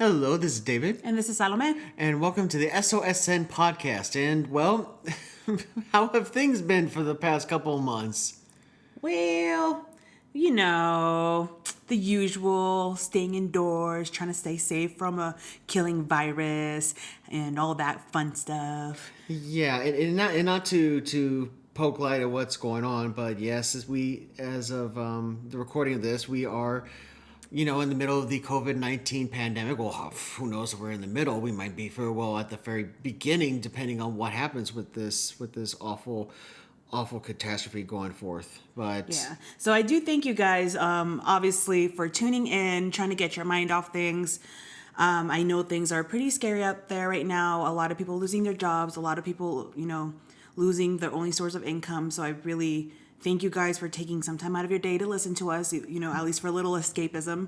Hello, this is David. And this is Salome. And welcome to the SOSN podcast. And, well, how have things been for the past couple of months? Well, the usual, staying indoors, trying to stay safe from a killing virus and all that fun stuff. Yeah, and not to poke light at what's going on, but yes, as of the recording of this, we are, in the middle of the COVID-19 pandemic. Well, who knows if we're in the middle? We might be very well at the very beginning, depending on what happens with this awful catastrophe going forth. But yeah, so I do thank you guys, obviously, for tuning in, trying to get your mind off things. I know things are pretty scary out there right now. A lot of people losing their jobs, a lot of people, losing their only source of income. So I really thank you guys for taking some time out of your day to listen to us, at least for a little escapism.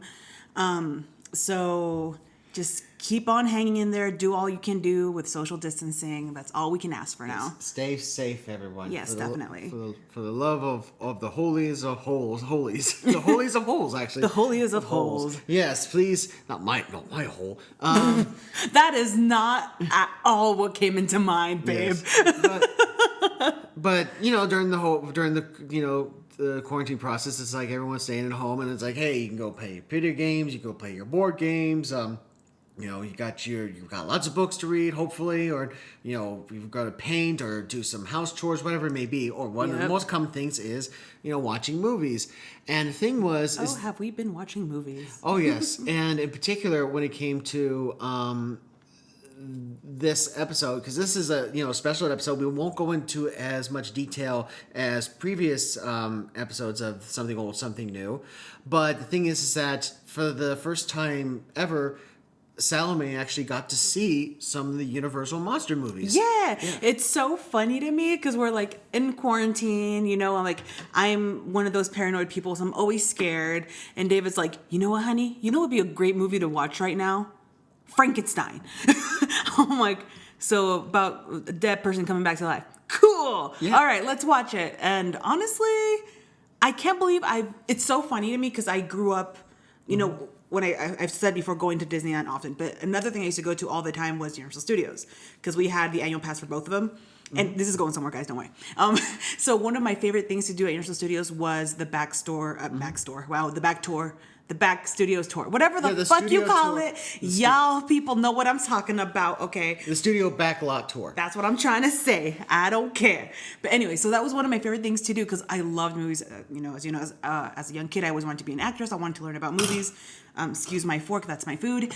So just keep on hanging in there. Do all you can do with social distancing. That's all we can ask for now. Stay safe, everyone. Yes, definitely. For the love of the holies of holes. The holies of holes, actually. The holiest of holes. Yes, please. Not my hole. That is not at all what came into mind, babe. Yes. But during the quarantine process, it's like everyone's staying at home, and it's like, hey, you can go play video games, you can go play your board games. You've got lots of books to read, hopefully, or you've got to paint or do some house chores, whatever it may be. Or one of the most common things is watching movies. And the thing was, have we been watching movies? Oh yes, and in particular when it came to this episode, because this is a special episode, we won't go into as much detail as previous episodes of Something Old, Something New. But the thing is that for the first time ever, Salome actually got to see some of the Universal monster movies. Yeah. It's so funny to me because we're like in quarantine, I'm one of those paranoid people, so I'm always scared. And David's like, you know what, honey? You know what would be a great movie to watch right now? Frankenstein. I'm like, so about a dead person coming back to life. Cool. Yeah. All right, let's watch it. And honestly, I can't believe it's so funny to me because I grew up, when I've said before going to Disneyland often, but another thing I used to go to all the time was Universal Studios because we had the annual pass for both of them. And this is going somewhere, guys, don't worry. So one of my favorite things to do at Universal Studios was the back studios tour, whatever the fuck you call it. Y'all people know what I'm talking about, okay? The studio backlot tour. That's what I'm trying to say. I don't care. But anyway, so that was one of my favorite things to do because I loved movies. As a young kid, I always wanted to be an actress. I wanted to learn about movies. Excuse my fork, that's my food.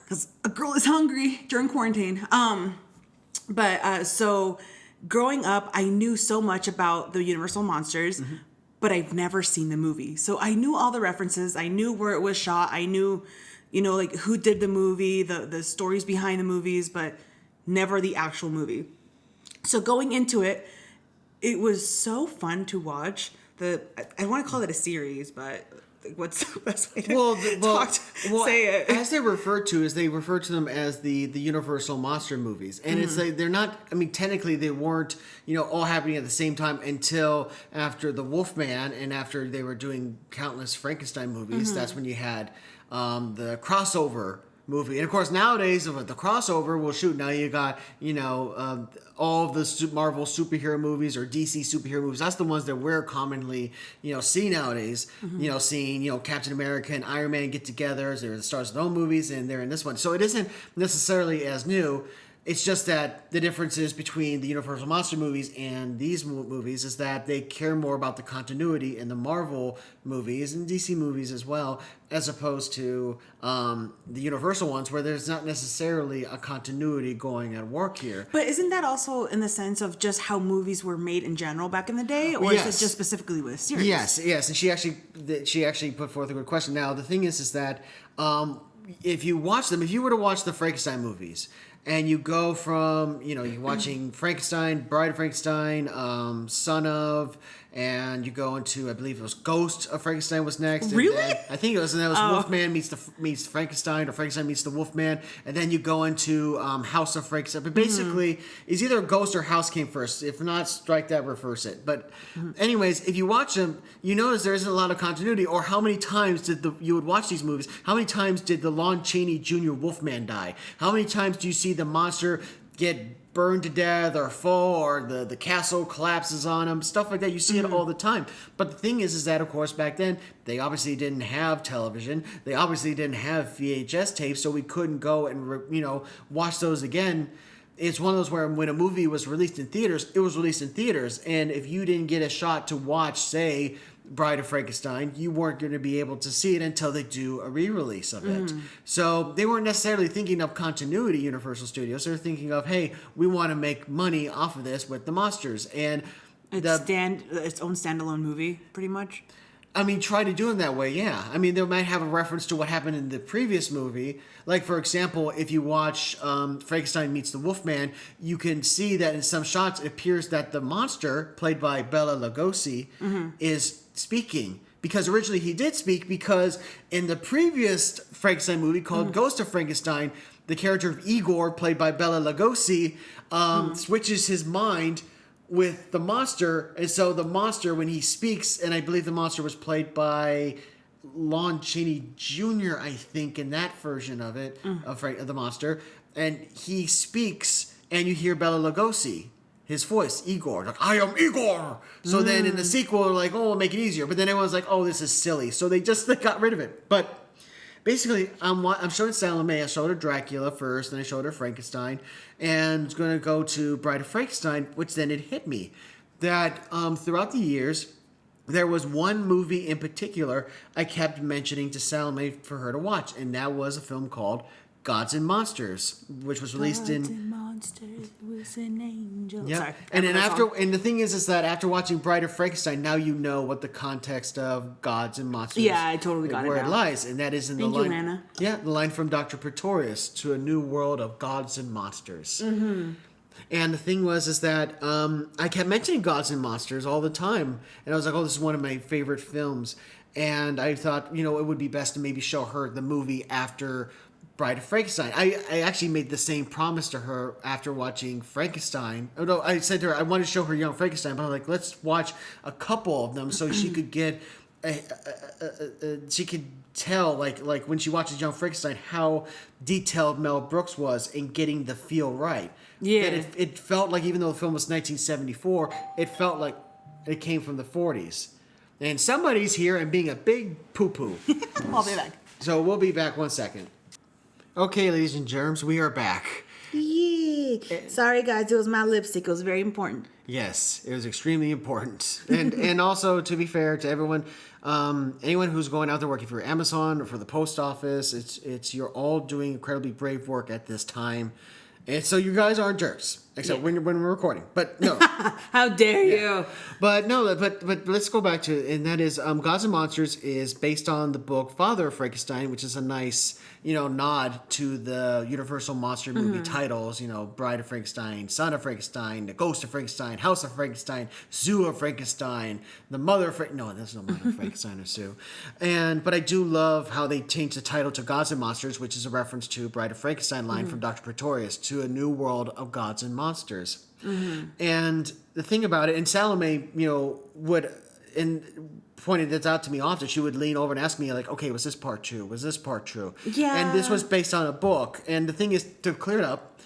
Because a girl is hungry during quarantine. So growing up, I knew so much about the Universal monsters. Mm-hmm. But I've never seen the movie. So I knew all the references. I knew where it was shot. I knew, who did the movie, the stories behind the movies, but never the actual movie. So going into it, it was so fun to watch. I want to call it a series, but what's the best way to say it? As they refer to them as the Universal monster movies. And it's like they're not, technically they weren't, all happening at the same time until after the Wolfman and after they were doing countless Frankenstein movies. Mm-hmm. That's when you had the crossover movie. And of course nowadays with the crossover, well shoot, now you got, all of the Marvel superhero movies or DC superhero movies. That's the ones that we're commonly, see nowadays. Mm-hmm. Seeing, Captain America and Iron Man get together as they're the stars of their own movies and they're in this one. So it isn't necessarily as new. It's just that the differences between the Universal monster movies and these movies is that they care more about the continuity in the Marvel movies and DC movies as well, as opposed to the Universal ones where there's not necessarily a continuity going at work here. But isn't that also in the sense of just how movies were made in general back in the day? Or is it just specifically with a series? Yes. And she actually put forth a good question. Now, the thing is that if you were to watch the Frankenstein movies, and you go from, you're watching Frankenstein, Bride of Frankenstein, Son of, and you go into, I believe it was Ghost of Frankenstein was next. And Really? then, I think it was, and that was Wolfman meets Frankenstein, or Frankenstein meets the Wolfman, and then you go into House of Frankenstein. But basically, it's either Ghost or House came first. If not, strike that, reverse it. But anyways, if you watch them, you notice there isn't a lot of continuity. Or how many times you would watch these movies? How many times did the Lon Chaney Jr. Wolfman die? How many times do you see the monster get burned to death or fall, or the castle collapses on him, stuff like that? You see it all the time. But the thing is that, of course, back then, they obviously didn't have television. They obviously didn't have VHS tapes, so we couldn't go and, watch those again. It's one of those where when a movie was released in theaters, it was released in theaters. And if you didn't get a shot to watch, say, Bride of Frankenstein, you weren't going to be able to see it until they do a re-release of it. So they weren't necessarily thinking of continuity, Universal Studios. They're thinking of, hey, we want to make money off of this with the monsters. And its own standalone movie, pretty much. I mean, try to do it that way, yeah. I mean, they might have a reference to what happened in the previous movie. Like, for example, if you watch Frankenstein Meets the Wolfman, you can see that in some shots it appears that the monster, played by Bela Lugosi, is speaking. Because originally he did speak, because in the previous Frankenstein movie called Ghost of Frankenstein, the character of Igor, played by Bela Lugosi, switches his mind with the monster, and so the monster, when he speaks, and I believe the monster was played by Lon Chaney Jr., I think, in that version of it, of the monster, and he speaks, and you hear Bela Lugosi, his voice, Igor, like, I am Igor! So then in the sequel, they're like, oh, we'll make it easier, but then everyone's like, oh, this is silly, so they got rid of it. But basically, I'm showing Salome. I showed her Dracula first, then I showed her Frankenstein, and I was going to go to Bride of Frankenstein, which then it hit me that throughout the years, there was one movie in particular I kept mentioning to Salome for her to watch, and that was a film called Gods and Monsters, which was released Gods and Monsters was an angel. Yeah, Sorry, and then and the thing is that after watching Bride of Frankenstein, now you know what the context of Gods and Monsters. Yeah, I totally got it where now. it lies, and that is in Thank the you, line. Anna. Yeah, the line from Dr. Pretorius, to a new world of Gods and Monsters. And the thing is that I kept mentioning Gods and Monsters all the time, and I was like, oh, this is one of my favorite films, and I thought, it would be best to maybe show her the movie after Bride of Frankenstein. I actually made the same promise to her after watching Frankenstein. Oh, no, I said to her, I wanted to show her Young Frankenstein, but I'm like, let's watch a couple of them so she could get, she could tell, like when she watches Young Frankenstein, how detailed Mel Brooks was in getting the feel right. Yeah. That it felt like, even though the film was 1974, it felt like it came from the 40s. And somebody's here and being a big poo-poo. I'll be back. So we'll be back 1 second. Okay, ladies and germs, we are back. Yee. Sorry, guys. It was my lipstick. It was very important. Yes, it was extremely important. And also, to be fair to everyone, anyone who's going out there working for Amazon or for the post office, it's you're all doing incredibly brave work at this time. And so you guys aren't jerks, except when we're recording. But no. How dare you? But no, but let's go back to it, and that is Gods and Monsters is based on the book Father of Frankenstein, which is a nice, nod to the Universal monster movie titles, Bride of Frankenstein, Son of Frankenstein, The Ghost of Frankenstein, House of Frankenstein, Zoo of Frankenstein, The Mother of Frankenstein. No, there's no Mother of Frankenstein or Zoo. But I do love how they changed the title to Gods and Monsters, which is a reference to Bride of Frankenstein line from Dr. Pretorius, to a new world of gods and monsters. And the thing about it, and Salome, pointed this out to me often. She would lean over and ask me, like, okay, was this part true? Was this part true? Yeah. And this was based on a book. And the thing is, to clear it up,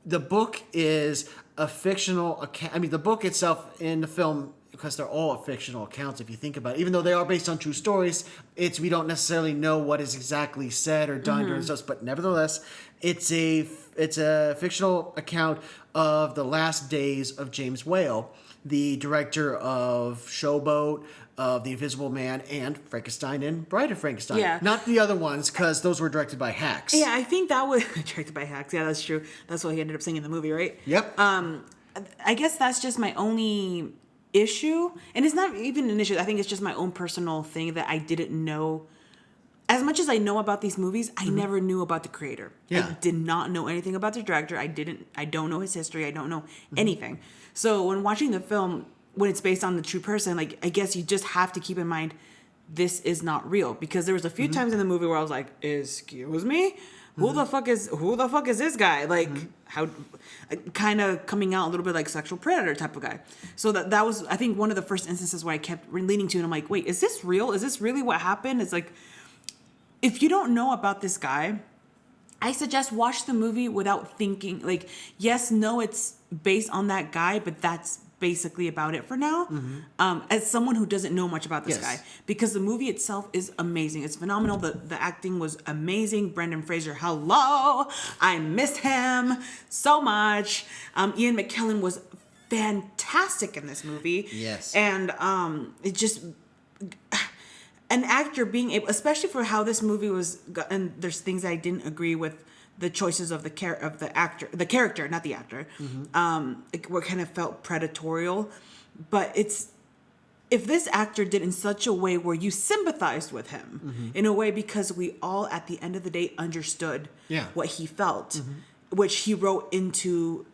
the book is a fictional account. I mean, the book itself in the film, because they're all fictional accounts if you think about it, even though they are based on true stories, we don't necessarily know what is exactly said or done during this, but nevertheless, it's a fictional account of the last days of James Whale, the director of Showboat, of The Invisible Man, and Frankenstein and Bride of Frankenstein. Yeah. Not the other ones, because those were directed by hacks. Yeah, I think that was directed by hacks. Yeah, that's true. That's what he ended up saying in the movie, right? Yep. I guess that's just my only issue, and it's not even an issue. I think it's just my own personal thing that I didn't know as much as I know about these movies, I never knew about the creator. Yeah. I did not know anything about the director. I don't know his history. I don't know anything. So when watching the film, when it's based on the true person, like, I guess you just have to keep in mind, this is not real, because there was a few times in the movie where I was like, excuse me? Who the fuck is this guy? Like, how, kind of coming out a little bit like sexual predator type of guy. So that was, I think, one of the first instances where I kept leaning to, and I'm like, wait, is this real? Is this really what happened? It's like, if you don't know about this guy, I suggest watch the movie without thinking, like, yes, no, it's based on that guy, but that's basically about it for now. As someone who doesn't know much about this guy, because the movie itself is amazing. It's phenomenal. The acting was amazing. Brendan Fraser, hello. I miss him so much. Ian McKellen was fantastic in this movie. Yes. And it just, an actor being able, especially for how this movie was, and there's things I didn't agree with the choices of the character, not the actor. What kind of felt predatorial, but if this actor did in such a way where you sympathized with him in a way, because we all at the end of the day understood what he felt, which he wrote into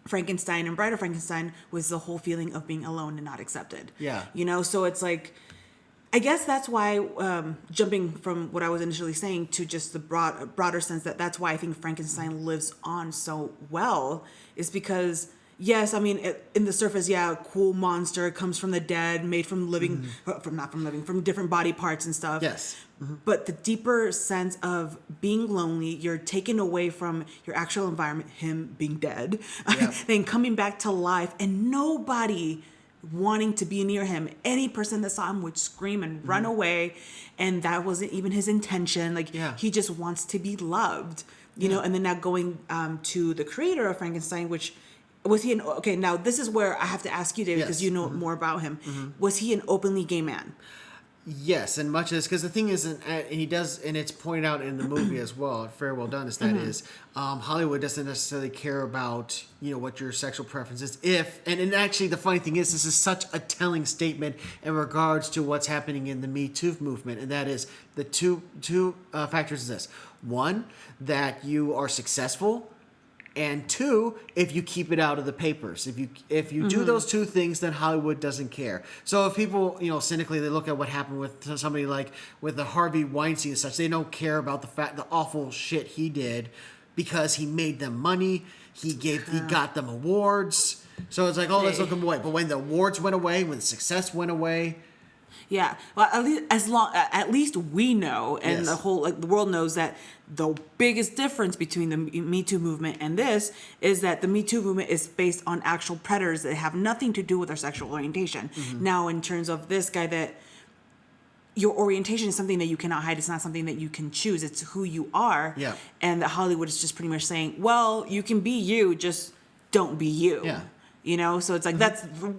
Frankenstein and Bride of Frankenstein, was the whole feeling of being alone and not accepted. Yeah. You know, so it's like, I guess that's why, jumping from what I was initially saying to just the broader sense, that's why I think Frankenstein lives on so well, is because, yes, I mean, in the surface, cool monster, comes from the dead, made from living, from different body parts and stuff. Yes. But the deeper sense of being lonely, you're taken away from your actual environment, him being dead, then coming back to life, and nobody wanting to be near him. Any person that saw him would scream and run away, and that wasn't even his intention. Like, he just wants to be loved, you know. And then now going to the creator of Frankenstein, which was he okay, now this is where I have to ask you, David, because you know more about him. Was he an openly gay man? Yes, and much as, because the thing is, and he does, and it's pointed out in the movie as well, very well done, is that is Hollywood doesn't necessarily care about, you know, what your sexual preference is. And actually the funny thing is, this is such a telling statement in regards to what's happening in the Me Too movement, and that is the two factors is this: one, that you are successful, and two, if you keep it out of the papers. If you do those two things, then Hollywood doesn't care. So if people, you know, cynically, they look at what happened with somebody like with the Harvey Weinstein and such, they don't care about the awful shit he did, because he made them money. He got them awards. So it's like, oh, let's look him away. But when the awards went away, when the success went away. Yeah, well, at least we know, and the whole, like, the world knows, that the biggest difference between the Me Too movement and this is that the Me Too movement is based on actual predators that have nothing to do with our sexual orientation. Now, in terms of this guy, that your orientation is something that you cannot hide. It's not something that you can choose. It's who you are. Yeah. And that Hollywood is just pretty much saying, well, you can be you, just don't be you. Yeah. You know, so it's like, that's the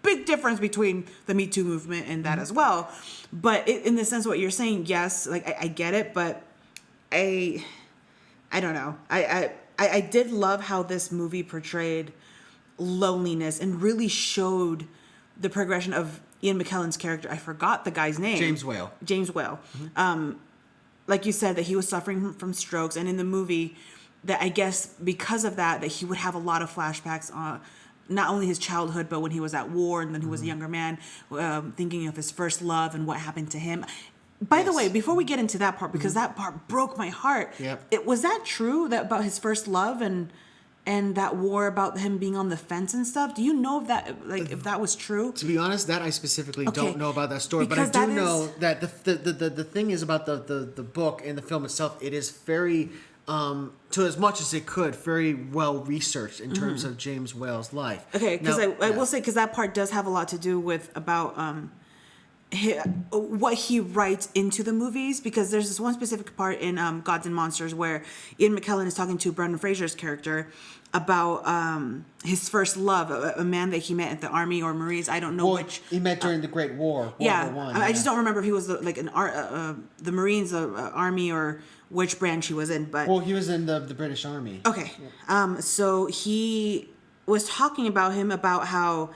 big difference between the Me Too movement and that as well. But in the sense of what you're saying, yes, like, I get it, but I don't know. I did love how this movie portrayed loneliness and really showed the progression of Ian McKellen's character. I forgot the guy's name. James Whale. Like you said, that he was suffering from strokes, and in the movie, that I guess because of that he would have a lot of flashbacks on not only his childhood, but when he was at war and then he was a younger man, thinking of his first love and what happened to him. By the way, before we get into that part, because that part broke my heart. Was that true, that about his first love and that war, about him being on the fence and stuff? Do you know if that, like, if that was true? To be honest, that I specifically don't know about that story, because but I do know that the thing is about the book and the film itself, it is very, to as much as it could, very well researched in terms of James Whale's life. Okay, because I will say, because that part does have a lot to do with about what he writes into the movies, because there's this one specific part in Gods and Monsters where Ian McKellen is talking to Brendan Fraser's character about his first love, a man that he met at the Army or Marines. I don't know which. He met during the Great War. World War I. I just don't remember if he was the Marines, Army, or which branch he was in. But he was in the British Army. Okay, so he was talking about him, about how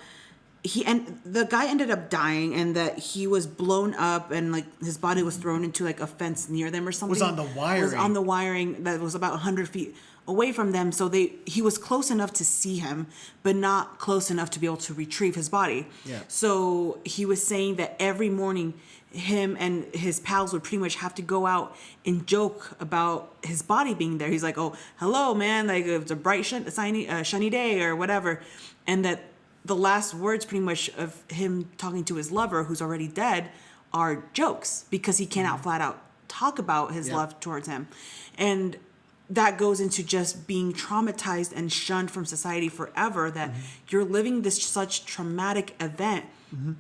the guy ended up dying, and that he was blown up, and like his body was thrown into like a fence near them or something. Was on the wiring. Was on the wiring that was about 100 feet away from them. So he was close enough to see him, but not close enough to be able to retrieve his body. Yeah. So he was saying that every morning, him and his pals would pretty much have to go out and joke about his body being there. He's like, "Oh, hello, man! Like it's a bright, sunny day, or whatever," and that the last words pretty much of him talking to his lover, who's already dead, are jokes because he cannot flat out talk about his love towards him. And that goes into just being traumatized and shunned from society forever, that you're living this such traumatic event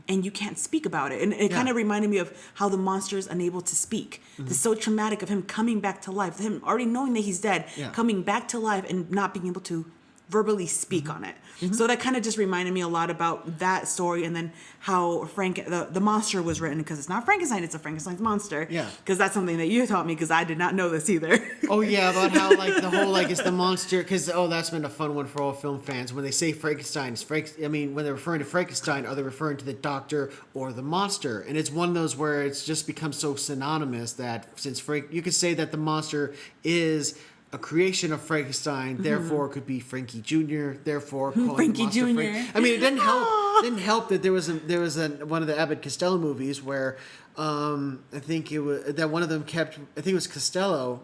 and you can't speak about it. And it kind of reminded me of how the monster is unable to speak. It's so traumatic of him coming back to life, him already knowing that he's dead, coming back to life and not being able to verbally speak on it. So that kind of just reminded me a lot about that story, and then how the monster was written, because it's not Frankenstein, it's a Frankenstein's monster. Yeah. Because that's something that you taught me, because I did not know this either. Oh yeah, about how like the whole like it's the monster, because that's been a fun one for all film fans. When they say Frankenstein, when they're referring to Frankenstein, are they referring to the doctor or the monster? And it's one of those where it's just become so synonymous that since you could say that the monster is a creation of Frankenstein, therefore it could be Frankie Jr., therefore calling Frankie the monster Jr. I mean, it didn't help. Didn't help that there was one of the Abbott Costello movies where I think it was that one of them kept. I think it was Costello.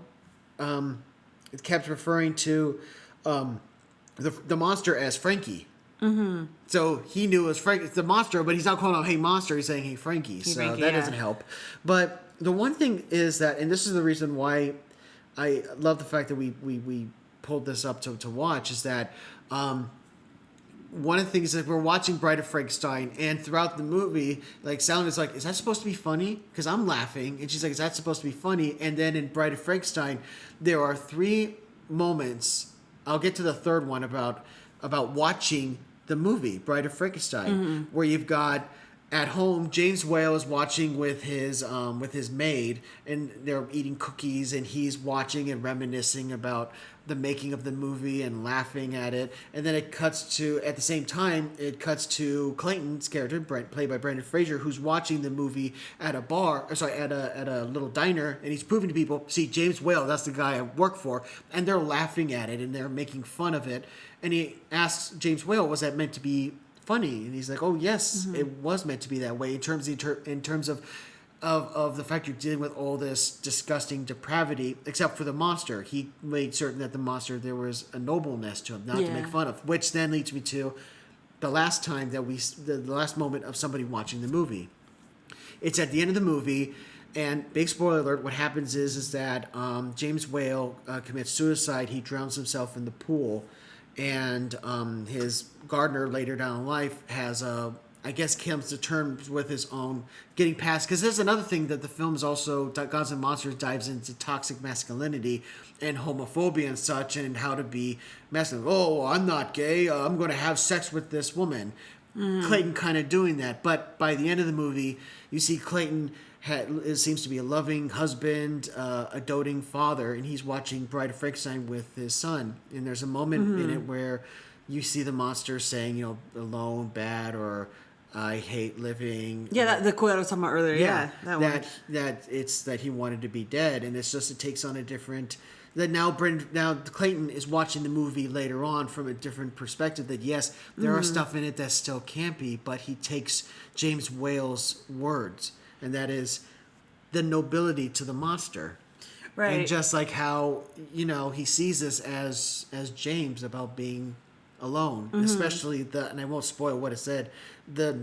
It kept referring to the monster as Frankie. Mm-hmm. So he knew it was Frank, the monster, but he's not calling him "Hey monster." He's saying "Hey Frankie." So Frankie, that doesn't help. But the one thing is that, and this is the reason why I love the fact that we pulled this up to watch, is that one of the things that we're watching Bride of Frankenstein, and throughout the movie, like Salome's like, "Is that supposed to be funny?" Because I'm laughing, and she's like, "Is that supposed to be funny?" And then in Bride of Frankenstein, there are 3 moments. I'll get to the third one about watching the movie Bride of Frankenstein, where you've got. At home, James Whale is watching with his maid, and they're eating cookies, and he's watching and reminiscing about the making of the movie and laughing at it. And then it cuts to, at the same time, Clayton's character, played by Brendan Fraser, who's watching the movie at a at a little diner, and he's proving to people, see, James Whale, that's the guy I work for, and they're laughing at it and they're making fun of it. And he asks James Whale, was that meant to be funny? And he's like, "Oh yes, it was meant to be that way." In terms of the fact you're dealing with all this disgusting depravity, except for the monster, he made certain that the monster, there was a nobleness to him, not to make fun of. Which then leads me to the last time that the last moment of somebody watching the movie. It's at the end of the movie. And big spoiler alert, what happens is that James Whale commits suicide. He drowns himself in the pool. And his gardener later down in life has comes to terms with his own getting past. Because there's another thing that the film is also, Gods and Monsters dives into toxic masculinity and homophobia and such, and how to be masculine. "Oh, I'm not gay. I'm going to have sex with this woman." Clayton kind of doing that. But by the end of the movie, you see Clayton seems to be a loving husband, a doting father, and he's watching Bride of Frankenstein with his son. And there's a moment in it where you see the monster saying, "Alone, bad," or "I hate living." Yeah, the quote I was talking about earlier. Yeah, that one. That it's that he wanted to be dead, and it's just, it takes on a different. That now Clayton is watching the movie later on from a different perspective. That yes, there are stuff in it that still campy, but he takes James Whale's words. And that is the nobility to the monster. Right. And just like how, he sees this as James about being alone. Especially and I won't spoil what it said, the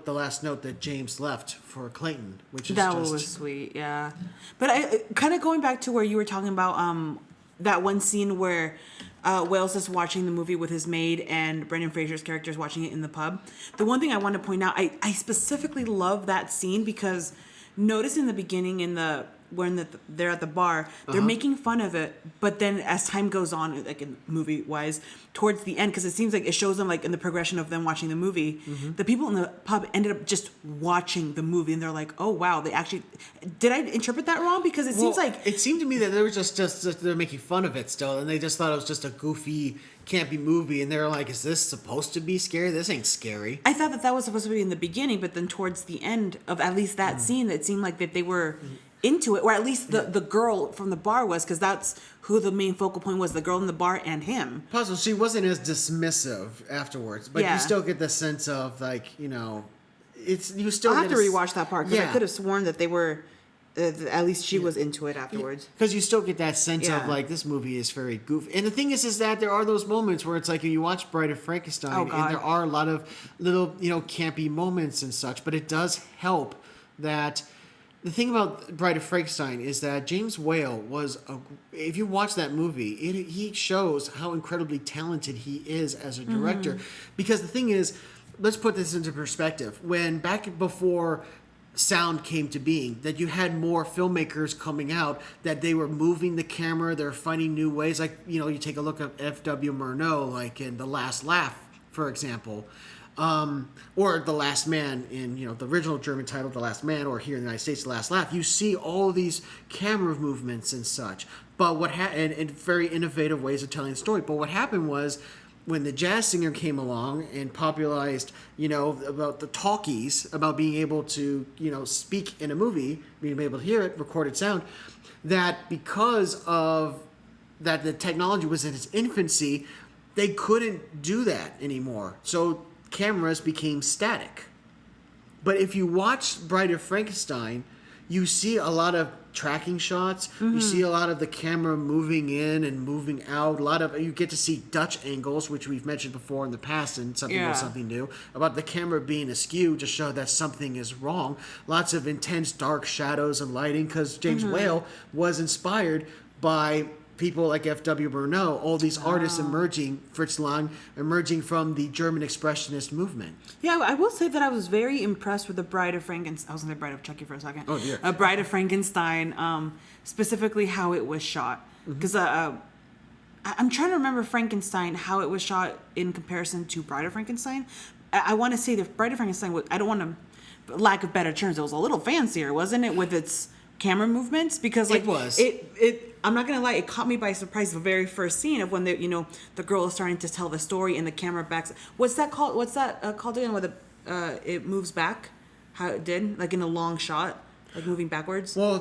last note that James left for Clayton, which is that was sweet, yeah. But I kind of going back to where you were talking about that one scene where Wales is watching the movie with his maid and Brendan Fraser's character is watching it in the pub. The one thing I want to point out, I specifically love that scene because notice in the beginning in the they're at the bar, they're making fun of it. But then as time goes on, like in movie wise, towards the end, because it seems like it shows them like in the progression of them watching the movie, the people in the pub ended up just watching the movie, and they're like, oh wow, they actually did. I interpret that wrong? Because it seems like it seemed to me that they were just they're making fun of it still, and they just thought it was just a goofy, campy movie, and they're like, is this supposed to be scary? This ain't scary. I thought that was supposed to be in the beginning, but then towards the end of at least that scene, it seemed like that they were into it, or at least the girl from the bar was, because that's who the main focal point was, the girl in the bar and him. Possible she wasn't as dismissive afterwards, but you still get the sense of like, you know, it's you still. I'll have to rewatch that part because I could have sworn that they were. At least she was into it afterwards. Because you still get that sense of like this movie is very goofy. And the thing is that there are those moments where it's like you watch Bride of Frankenstein and there are a lot of little, you know, campy moments and such. But it does help that the thing about Bride of Frankenstein is that James Whale was if you watch that movie, he shows how incredibly talented he is as a director. Because the thing is, let's put this into perspective. When back before sound came to being, that you had more filmmakers coming out, that they were moving the camera, they're finding new ways. Like, you know, you take a look at F.W. Murnau, like in The Last Laugh, for example, or The Last Man in, you know, the original German title, The Last Man, or here in the United States, The Last Laugh. You see all of these camera movements and such, but and very innovative ways of telling the story. But what happened was, when the jazz singer came along and popularized, you know, about the talkies, about being able to, you know, speak in a movie, being able to hear it, recorded sound, that because of that the technology was in its infancy, they couldn't do that anymore. So cameras became static. But if you watch Bride of Frankenstein, you see a lot of tracking shots. You see a lot of the camera moving in and moving out. You get to see Dutch angles, which we've mentioned before in the past, and something new about the camera being askew to show that something is wrong. Lots of intense dark shadows and lighting, because James Whale was inspired by people like F.W. Murnau, all these artists emerging, Fritz Lang, emerging from the German Expressionist movement. Yeah, I will say that I was very impressed with the Bride of Frankenstein. I was going to say Bride of Chucky for a second. Oh, dear. Bride of Frankenstein, specifically how it was shot. Because I'm trying to remember Frankenstein, how it was shot in comparison to Bride of Frankenstein. I want to say the Bride of Frankenstein was, I don't want to, lack of better terms, it was a little fancier, wasn't it, with its camera movements? Because like it was. I'm not gonna lie, it caught me by surprise. The very first scene of when the girl is starting to tell the story and the camera backs. What's that called? What's that called again? Where it moves back? How it did, like in a long shot, like moving backwards. Well,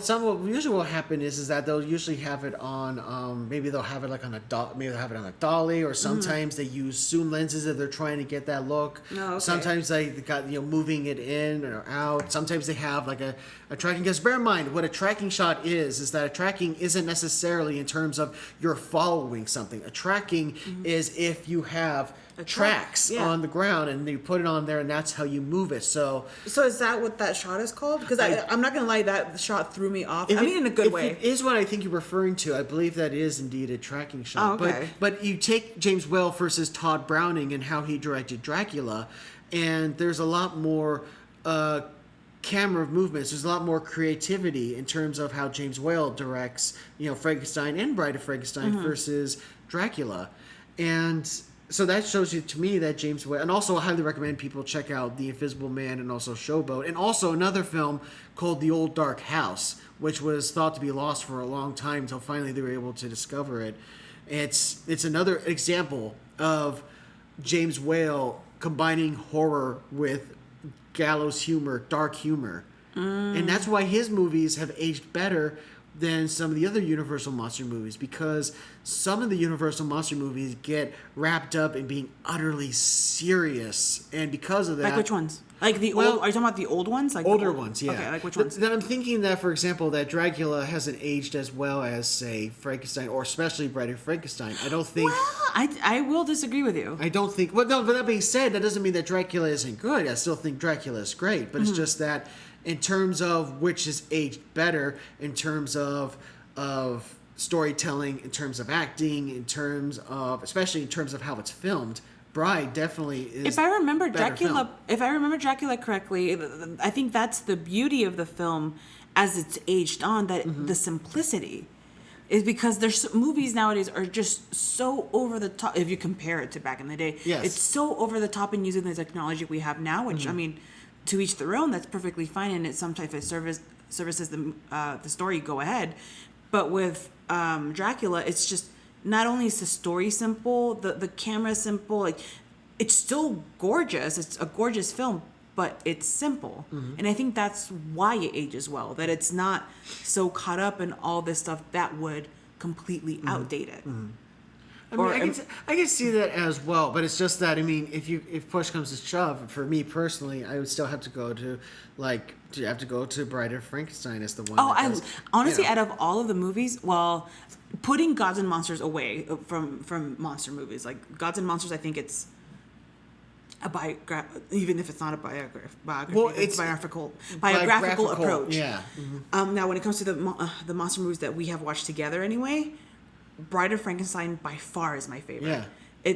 usually what happen is that they'll usually have it on maybe they'll have it like on maybe they'll have it on a dolly, or sometimes they use zoom lenses if they're trying to get that look. Oh, okay. Sometimes they got moving it in or out. Sometimes they have like a tracking. Because bear in mind, what a tracking shot is that a tracking isn't necessarily in terms of you're following something. A tracking is if you have tracks on the ground and you put it on there, and that's how you move it. So is that what that shot is called? Because I'm not gonna lie, that shot threw me off. I mean, in a good way. It is what I think you're referring to. I believe that is indeed a tracking shot. Oh, okay. But you take James Whale versus Todd Browning and how he directed Dracula, and there's a lot more camera movements. There's a lot more creativity in terms of how James Whale directs, Frankenstein and Bride of Frankenstein versus Dracula. And so that shows you to me that James Whale, and also I highly recommend people check out The Invisible Man and also Showboat, and also another film called The Old Dark House, which was thought to be lost for a long time until finally they were able to discover it. It's another example of James Whale combining horror with gallows humor, dark humor. And that's why his movies have aged better than some of the other Universal Monster movies, because some of the Universal Monster movies get wrapped up in being utterly serious, and because of that... Like which ones? Like the old... Are you talking about the old ones? Like older ones, yeah. Okay, like which ones? Then I'm thinking that, for example, that Dracula hasn't aged as well as, say, Frankenstein, or especially Bride of Frankenstein. I don't think... Well, I will disagree with you. I don't think... Well, no, but that being said, that doesn't mean that Dracula isn't good. I still think Dracula is great, but it's just that in terms of which is aged better, in terms of storytelling, in terms of acting, especially in terms of how it's filmed, Bride definitely is. If I remember Dracula correctly, I think that's the beauty of the film, as it's aged on, that the simplicity is because there's movies nowadays are just so over the top. If you compare it to back in the day, Yes. it's so over the top in using the technology we have now, which I mean, to each their own, that's perfectly fine, and it's some type of services the story, go ahead. But with Dracula, it's just not only is the story simple, the camera simple, like it's still gorgeous. It's a gorgeous film, but it's simple. And I think that's why it ages well, that it's not so caught up in all this stuff that would completely outdate it. I mean, I can see that as well, but it's just that, I mean, if push comes to shove, for me personally, I would still have to go to Bride of Frankenstein as the one. Oh, that does, honestly, out of all of the movies, well, putting Gods and Monsters away from monster movies, like Gods and Monsters, I think it's a even if it's not a biography, Well, it's biographical approach. Yeah. Now, when it comes to the monster movies that we have watched together, anyway, Bride of Frankenstein by far is my favorite. Yeah.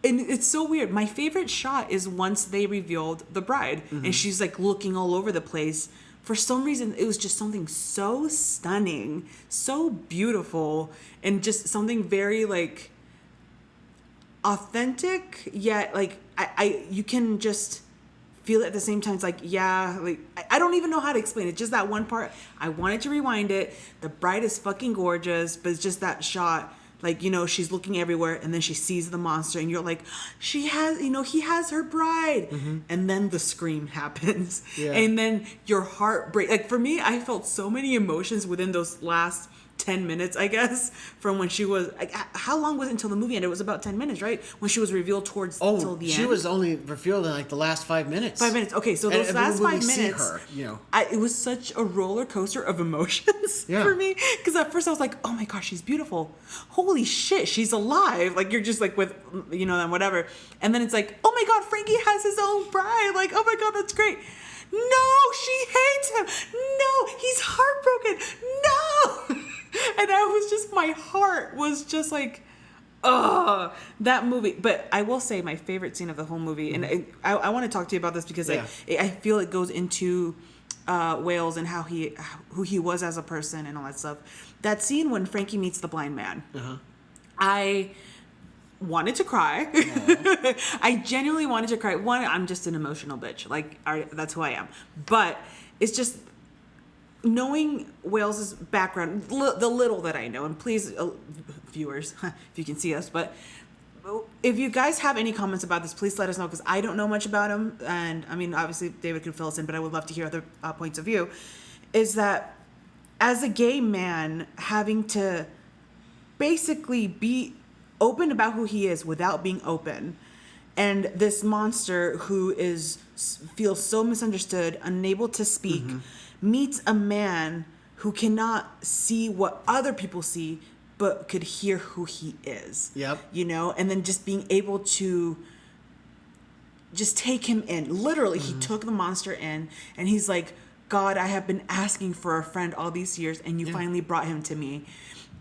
And it's so weird. My favorite shot is once they revealed the bride, and she's like looking all over the place. For some reason, it was just something so stunning, so beautiful, and just something very like authentic, yet like you can just feel it at the same time. It's like, yeah, like I don't even know how to explain it. Just that one part, I wanted to rewind it. The bride is fucking gorgeous, but it's just that shot, like, you know, she's looking everywhere and then she sees the monster and you're like, he has her bride. And then the scream happens. Yeah. And then your heart breaks. Like for me, I felt so many emotions within those last 10 minutes, I guess, from when she was like, how long was it until the movie ended? It was about 10 minutes, right? When she was revealed till the end. She was only revealed in like the last 5 minutes. 5 minutes. Okay, so those last 5 minutes, see her, you know, it was such a roller coaster of emotions for me. Because at first I was like, oh my gosh, she's beautiful. Holy shit, she's alive. Like you're just like with, you know, and whatever. And then it's like, oh my God, Frankie has his own bride. Like, oh my God, that's great. No, she hates him. No, he's heartbroken. No. And my heart was just like, that movie. But I will say my favorite scene of the whole movie, and I want to talk to you about this because I feel it goes into Wales and who he was as a person and all that stuff. That scene when Frankie meets the blind man, I wanted to cry. I genuinely wanted to cry. One, I'm just an emotional bitch. Like, that's who I am. But it's just knowing Wales's background, the little that I know, and please, viewers, if you can see us, but if you guys have any comments about this, please let us know, because I don't know much about him, and I mean, obviously David could fill us in, but I would love to hear other points of view. Is that as a gay man, having to basically be open about who he is without being open, and this monster who feels so misunderstood, unable to speak, meets a man who cannot see what other people see, but could hear who he is. Yep. You know, and then just being able to just take him in. Literally, he took the monster in, and he's like, God, I have been asking for a friend all these years, and you finally brought him to me.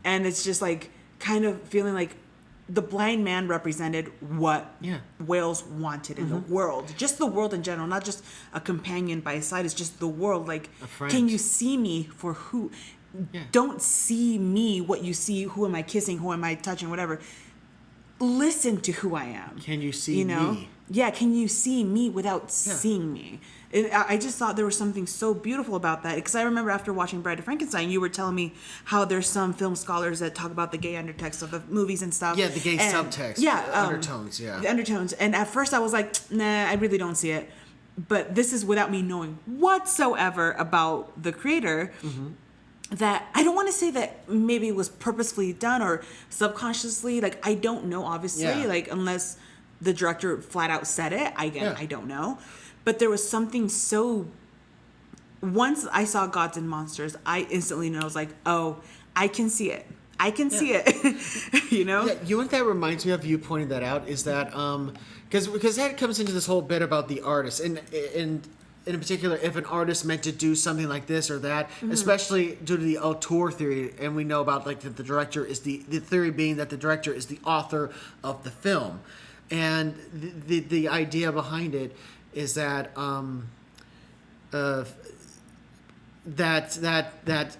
And it's just like kind of feeling like the blind man represented what Wales wanted in the world. Just the world in general, not just a companion by his side. It's just the world. Like, can you see me for who? Don't see me what you see. Who am I kissing? Who am I touching? Whatever. Listen to who I am. Can you see me? Yeah, can you see me without seeing me? And I just thought there was something so beautiful about that. Because I remember after watching Bride of Frankenstein, you were telling me how there's some film scholars that talk about the gay undertext of the movies and stuff. Yeah, the gay subtext. Yeah. Undertones, The undertones. And at first I was like, nah, I really don't see it. But this is without me knowing whatsoever about the creator. That I don't want to say that maybe it was purposefully done or subconsciously. Like, I don't know, obviously. Like, unless the director flat out said it, I don't know. But there was something so... Once I saw Gods and Monsters, I instantly knew. I was like, oh, I can see it. I can see it. You know? Yeah, you know what that reminds me of, you pointing that out, is that... Because that comes into this whole bit about the artist. And in particular, if an artist meant to do something like this or that, especially due to the auteur theory, and we know about like that the director is the theory being that the director is the author of the film, and the idea behind it is that that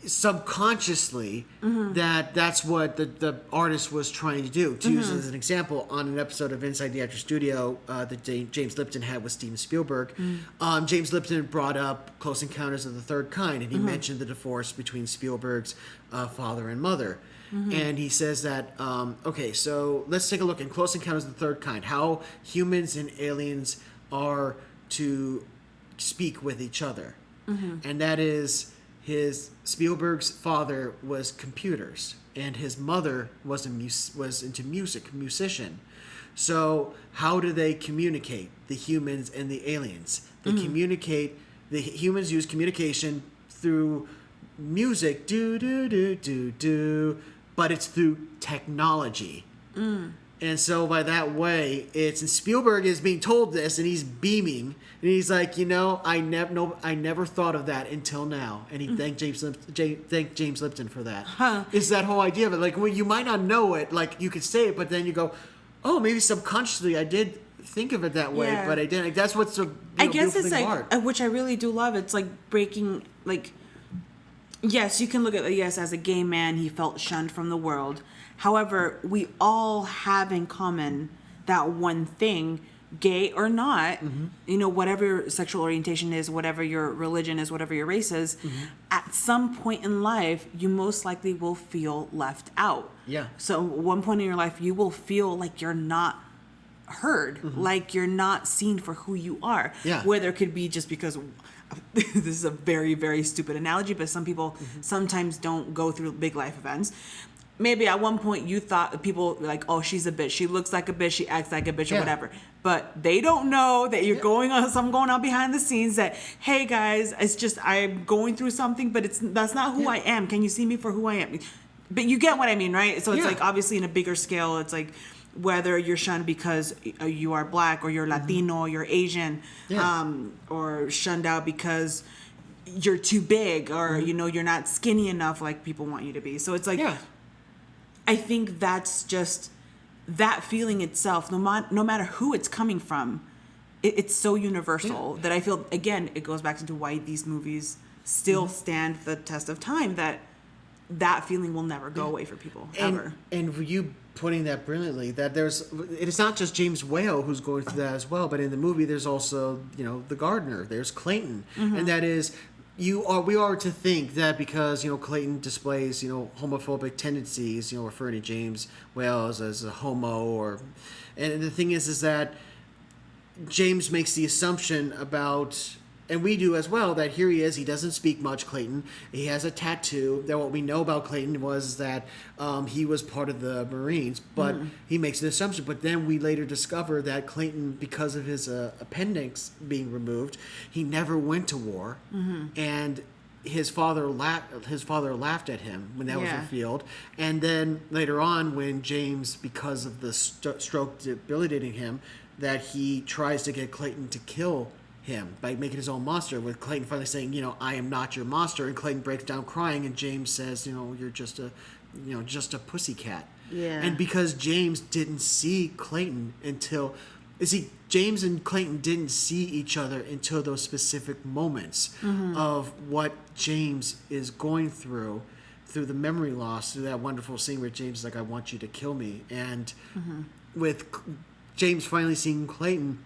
subconsciously that's what the artist was trying to do. To use as an example, on an episode of Inside the Actor Studio that James Lipton had with Steven Spielberg, James Lipton brought up Close Encounters of the Third Kind, and he mentioned the divorce between Spielberg's father and mother. And he says that, okay, so let's take a look in Close Encounters of the Third Kind, how humans and aliens are to speak with each other. And that is, Spielberg's father was computers, and his mother was into musician. So how do they communicate, the humans and the aliens? They communicate. The humans use communication through music, do do do do do, but it's through technology. And so by that way, and Spielberg is being told this, and he's beaming, and he's like, I never thought of that until now. And he thanked James Lipton for that. It's that whole idea of it, like, well, you might not know it, like you could say it, but then you go, oh, maybe subconsciously I did think of it that way, but I didn't. Like, that's what's so I guess it's like art. Which I really do love. It's like breaking, like, yes, you can look at as a gay man, he felt shunned from the world. However, we all have in common that one thing, gay or not, whatever your sexual orientation is, whatever your religion is, whatever your race is, at some point in life, you most likely will feel left out. Yeah. So at one point in your life, you will feel like you're not heard, like you're not seen for who you are. Yeah. Whether it could be just because this is a very, very stupid analogy, but some people sometimes don't go through big life events. Maybe at one point you thought people were like, oh, she's a bitch. She looks like a bitch. She acts like a bitch or whatever. But they don't know that you're going on behind the scenes that, hey guys, it's just, I'm going through something, but that's not who I am. Can you see me for who I am? But you get what I mean, right? So it's like, obviously in a bigger scale, it's like whether you're shunned because you are black or you're Latino or you're Asian, or shunned out because you're too big or, you're not skinny enough like people want you to be. So it's like, I think that's just that feeling itself, no matter who it's coming from, it's so universal that I feel, again, it goes back to why these movies still stand the test of time, that feeling will never go away for people, ever. And you putting that brilliantly, that it's not just James Whale who's going through that as well, but in the movie there's also, the gardener, there's Clayton, and that is... we are to think that because, Clayton displays, homophobic tendencies, referring to James Wales as a homo and the thing is that James makes the assumption about, and we do as well, that here he is, he doesn't speak much, Clayton. He has a tattoo. That what we know about Clayton was that he was part of the Marines, but he makes an assumption. But then we later discover that Clayton, because of his appendix being removed, he never went to war, and his father laughed at him when that was revealed. And then later on, when James, because of the stroke debilitating him, that he tries to get Clayton to kill him by making his own monster, with Clayton finally saying, I am not your monster, and Clayton breaks down crying, and James says, you're just a pussycat. Yeah. And because James didn't see Clayton James and Clayton didn't see each other until those specific moments of what James is going through the memory loss, through that wonderful scene where James is like, I want you to kill me. And with James finally seeing Clayton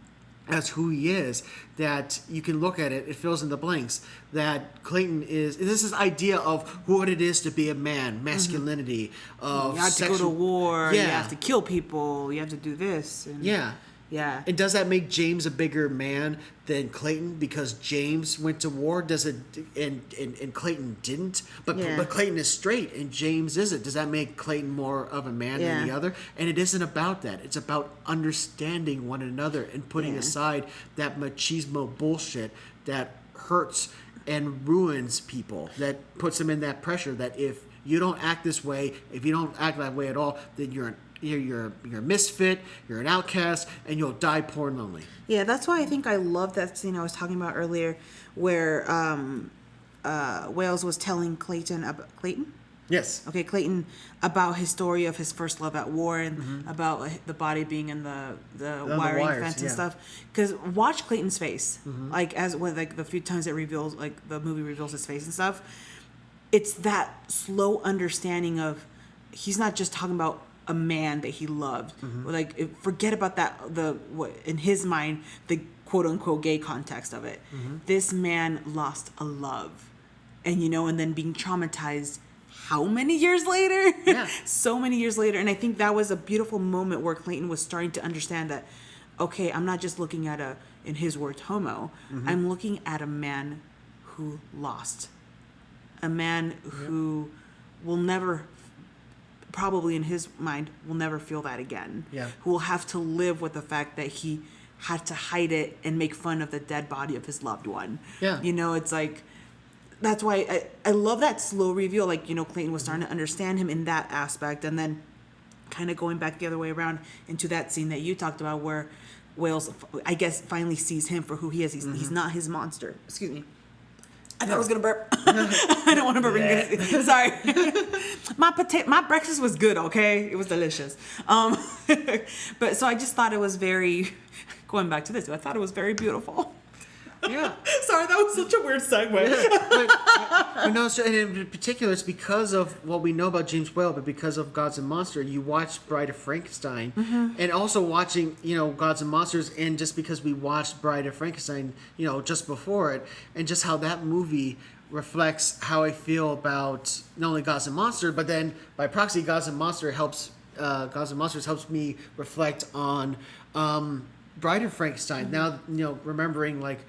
as who he is, that you can look at it fills in the blanks, that Clayton is, this is idea of what it is to be a man, masculinity, of you have to go to war, you have to kill people, you have to do this. And yeah. And does that make James a bigger man than Clayton because James went to war? Does it, and Clayton didn't? But Clayton is straight and James isn't. Does that make Clayton more of a man than the other? And it isn't about that. It's about understanding one another and putting aside that machismo bullshit that hurts and ruins people, that puts them in that pressure that if you don't act this way, if you don't act that way at all, then you're a misfit, you're an outcast, and you'll die poor and lonely. Yeah, that's why I think I love that scene I was talking about earlier, where Wales was telling Clayton about Clayton. Yes. Okay, Clayton, about his story of his first love at war and about the body being in the wiring wires, fence and yeah. stuff. Because watch Clayton's face, like as with like the few times it reveals, like the movie reveals his face and stuff. It's that slow understanding of he's not just talking about a man that he loved. Like forget about that what in his mind the quote unquote gay context of it. This man lost a love, and and then being traumatized. How many years later? Yeah. So many years later. And I think that was a beautiful moment where Clayton was starting to understand that, okay, I'm not just looking at in his words, homo. I'm looking at a man who lost. A man who will never, probably in his mind, will never feel that again. Yeah. Who will have to live with the fact that he had to hide it and make fun of the dead body of his loved one. Yeah. It's like, that's why I love that slow reveal. Like, Clayton was starting to understand him in that aspect. And then kind of going back the other way around into that scene that you talked about where Wales, I guess, finally sees him for who he is. He's not his monster. Excuse me. I thought I was going to burp. I don't want to burp. Yeah. Sorry. My breakfast was good, okay? It was delicious. But so I just thought it was very, going back to this, I thought it was very beautiful. Yeah. Sorry, that was such a weird segue. So, and in particular, it's because of what we know about James Whale, but because of Gods and Monsters, you watch Bride of Frankenstein, and also watching, Gods and Monsters, and just because we watched Bride of Frankenstein, just before it, and just how that movie reflects how I feel about not only Gods and Monsters, but then by proxy, Gods and Monsters helps me reflect on Bride of Frankenstein. Now, remembering like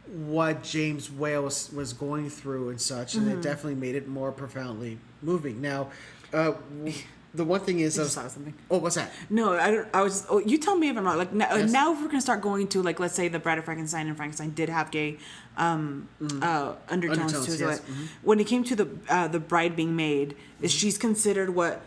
what James Whale was going through and such, and it definitely made it more profoundly moving. Now, the one thing is, I just thought of something. Oh, what's that? No, I was. Oh, you tell me if I'm wrong. Like now, if we're gonna start going to like, let's say the Bride of Frankenstein and Frankenstein did have gay undertones to it. Yes. When it came to the bride being made, is she's considered what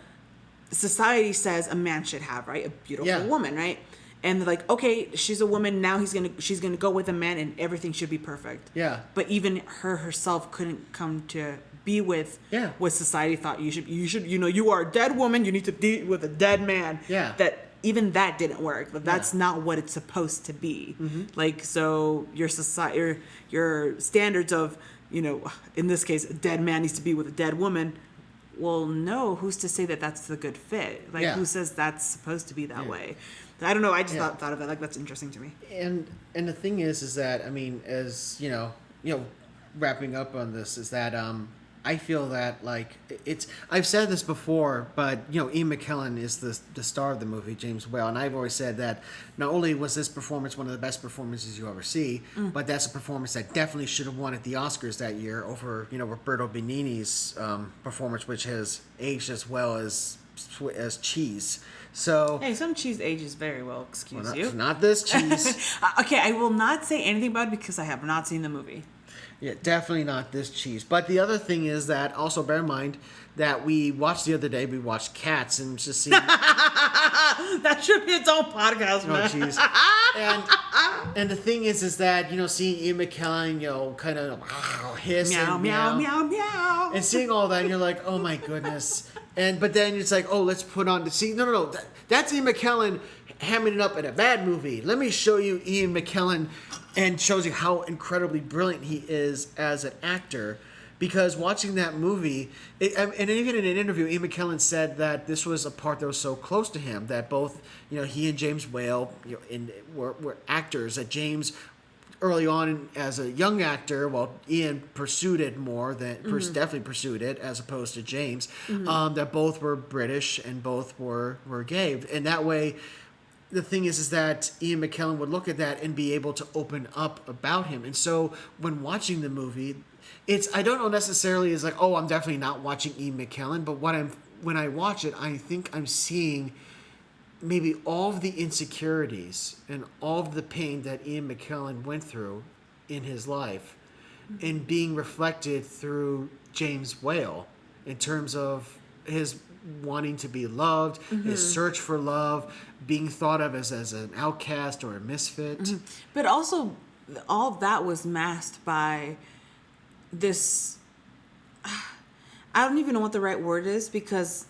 society says a man should have, right? A beautiful woman, right? And they're like, okay, she's a woman now. She's gonna go with a man, and everything should be perfect. Yeah. But even herself couldn't come to be with what society thought you should. You are a dead woman. You need to be with a dead man. Yeah. That even that didn't work. But that's not what it's supposed to be. Like, so your society, your standards of, in this case, a dead man needs to be with a dead woman. Well, no. Who's to say that that's the good fit? Like, who says that's supposed to be that way? I don't know. I just thought of it. Like, that's interesting to me. And the thing is that, I mean, as wrapping up on this, is that I feel that like I've said this before, but Ian McKellen is the star of the movie, James Whale, and I've always said that not only was this performance one of the best performances you ever see, but that's a performance that definitely should have won at the Oscars that year over Roberto Benigni's performance, which has aged as well as cheese. So hey, some cheese ages very well. Excuse you. Not this cheese. Okay, I will not say anything about it because I have not seen the movie. Yeah, definitely not this cheese. But the other thing is that also bear in mind that we watched the other day. We watched Cats and just seeing that should be its own podcast, man. Oh, jeez. And the thing is that seeing Ian McKellen, kind of hiss meow, and meow, meow, meow, and seeing all that, and you're like, oh my goodness. But then it's like, oh, let's put on no. That's Ian McKellen hamming it up in a bad movie. Let me show you Ian McKellen, and shows you how incredibly brilliant he is as an actor. Because watching that movie, and even in an interview, Ian McKellen said that this was a part that was so close to him that both he and James Whale were actors. That James early on as a young actor, while Ian pursued it more than definitely pursued it as opposed to James. That both were British and both were gay, and that way. The thing is that Ian McKellen would look at that and be able to open up about him. And so when watching the movie, I don't know necessarily is like, oh, I'm definitely not watching Ian McKellen, but when I watch it, I think I'm seeing maybe all of the insecurities and all of the pain that Ian McKellen went through in his life and being reflected through James Whale in terms of his wanting to be loved, his search for love, being thought of as an outcast or a misfit. But also, all of that was masked by this. I don't even know what the right word is, because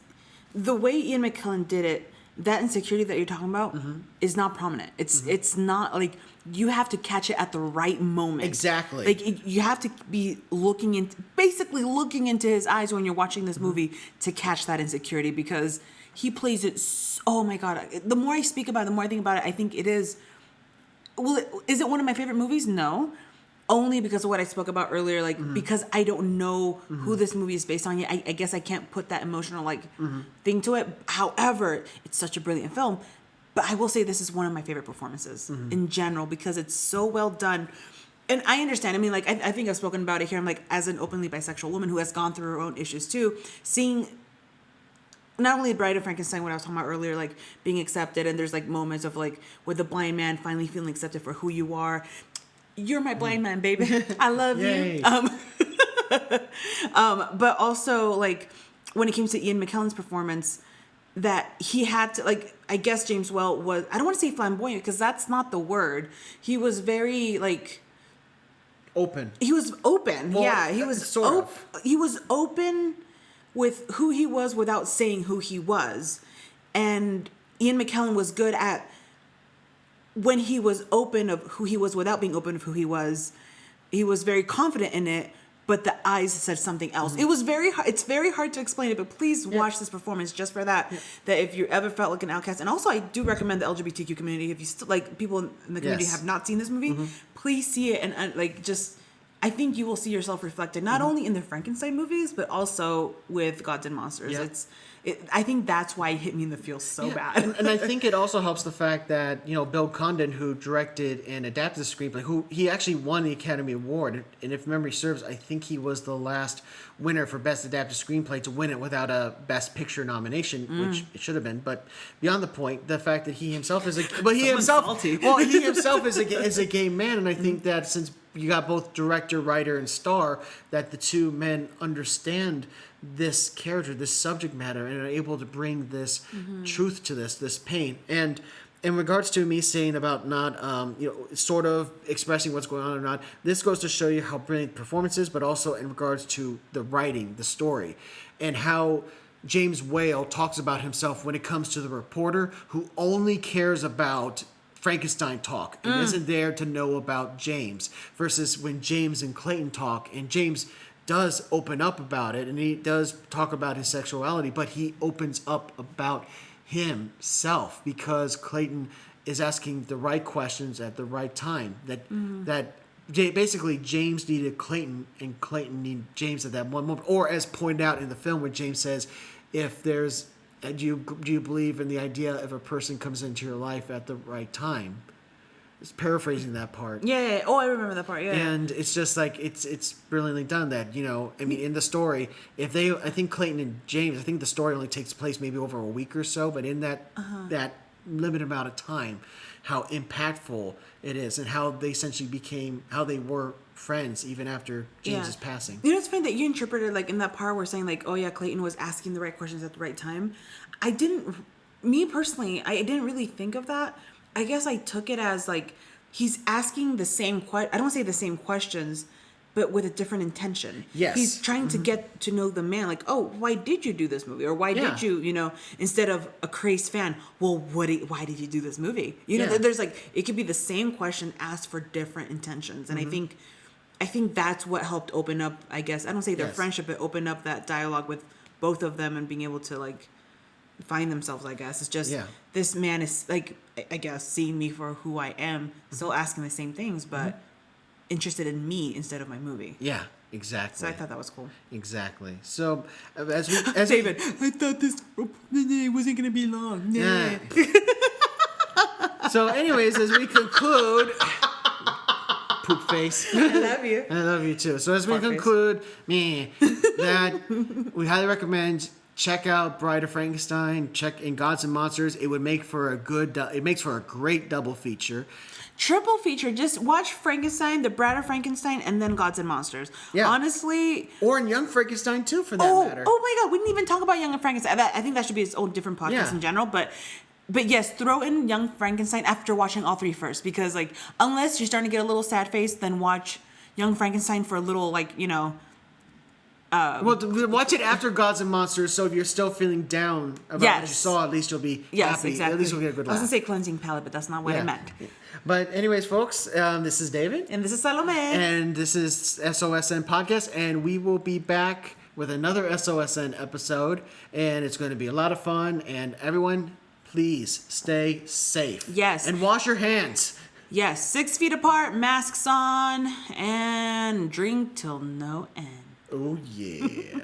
the way Ian McKellen did it, that insecurity that you're talking about is not prominent. It's not like, you have to catch it at the right moment. Exactly. Like you have to be basically looking into his eyes when you're watching this movie to catch that insecurity, because he plays it. Oh my God! The more I speak about it, the more I think about it, I think it is. Well, is it one of my favorite movies? No. Only because of what I spoke about earlier, like because I don't know who this movie is based on yet. I guess I can't put that emotional thing to it. However, it's such a brilliant film. But I will say this is one of my favorite performances in general, because it's so well done. And I understand. I mean, like, I think I've spoken about it here. I'm like, as an openly bisexual woman who has gone through her own issues too, seeing not only Bride of Frankenstein, what I was talking about earlier, like being accepted, and there's like moments of like with the blind man finally feeling accepted for who you are. You're my blind man, baby. I love you. But also, like, when it came to Ian McKellen's performance, that he had to, like, I guess James Whale was, I don't want to say flamboyant, because that's not the word. He was very, like... Open. He was open. Well, yeah, he was sort of. He was open with who he was without saying who he was. And Ian McKellen was good at, when he was open of who he was without being open of who he was very confident in it, but the eyes said something else. It was it's very hard to explain it, but please watch this performance just for that. That if you ever felt like an outcast, and also I do recommend the LGBTQ community, if you still, like, people in the community have not seen this movie, please see it, and like, just, I think you will see yourself reflected, not only in the Frankenstein movies, but also with Gods and Monsters. I think that's why it hit me in the feels so bad. And I think it also helps the fact that, Bill Condon, who directed and adapted the screenplay, he actually won the Academy Award. And if memory serves, I think he was the last winner for Best Adapted Screenplay to win it without a Best Picture nomination, which it should have been. But beyond the point, the fact that he himself is he himself is a gay man, and I think that since you got both director, writer, and star, that the two men understand this character, this subject matter, and are able to bring this truth to this pain. And in regards to me saying about not, sort of expressing what's going on or not, this goes to show you how brilliant the performance is, but also in regards to the writing, the story, and how James Whale talks about himself when it comes to the reporter who only cares about Frankenstein talk and isn't there to know about James, versus when James and Clayton talk, and James does open up about it, and he does talk about his sexuality, but he opens up about himself because Clayton is asking the right questions at the right time. Basically James needed Clayton, and Clayton needed James at that one moment. Or as pointed out in the film, where James says, "If there's, do you believe in the idea if a person comes into your life at the right time?" It's paraphrasing that part. Yeah. Oh, I remember that part. Yeah. And it's just like it's brilliantly done. That in the story, I think Clayton and James, I think the story only takes place maybe over a week or so, but in that limited amount of time, how impactful it is, and how they essentially they were friends even after James's passing. It's funny that you interpreted, like, in that part where saying, like, oh yeah, Clayton was asking the right questions at the right time. Me personally, I didn't really think of that. I guess I took it as, like, he's asking the same I don't want to say the same questions, but with a different intention. Yes. He's trying to get to know the man, like, oh, why did you do this movie? Or why did you, instead of a crazed fan, well, why did you do this movie? There's, like, it could be the same question asked for different intentions. And I think that's what helped open up, I guess, I don't say their friendship, but open up that dialogue with both of them and being able to, like, find themselves, I guess. It's just this man is, like, I guess, seeing me for who I am, still asking the same things, but interested in me instead of my movie. Yeah, exactly. So I thought that was cool. Exactly. So as David, I thought this wasn't gonna be long. Yeah. So anyways, as we conclude, poop face. I love you. I love you too. So as we conclude, that we highly recommend. Check out Bride of Frankenstein. Check in Gods and Monsters. It would make for it makes for a great double feature. Triple feature. Just watch Frankenstein, The Bride of Frankenstein, and then Gods and Monsters. Yeah. Honestly. Or in Young Frankenstein too, for that matter. Oh my God, we didn't even talk about Young Frankenstein. I think that should be its own different podcast in general. But yes, throw in Young Frankenstein after watching all three first, because, like, unless you're starting to get a little sad face, then watch Young Frankenstein for a little, like, Well, watch it after Gods and Monsters, so if you're still feeling down about what you saw, at least you'll be happy. Exactly. At least you'll get a good I was laugh. going to say cleansing palate, but that's not what I meant. But anyways, folks, this is David. And this is Salome. And this is SOSN Podcast, and we will be back with another SOSN episode, and it's going to be a lot of fun, and everyone, please stay safe. Yes. And wash your hands. Yes, 6 feet apart, masks on, and drink till no end. Oh, yeah.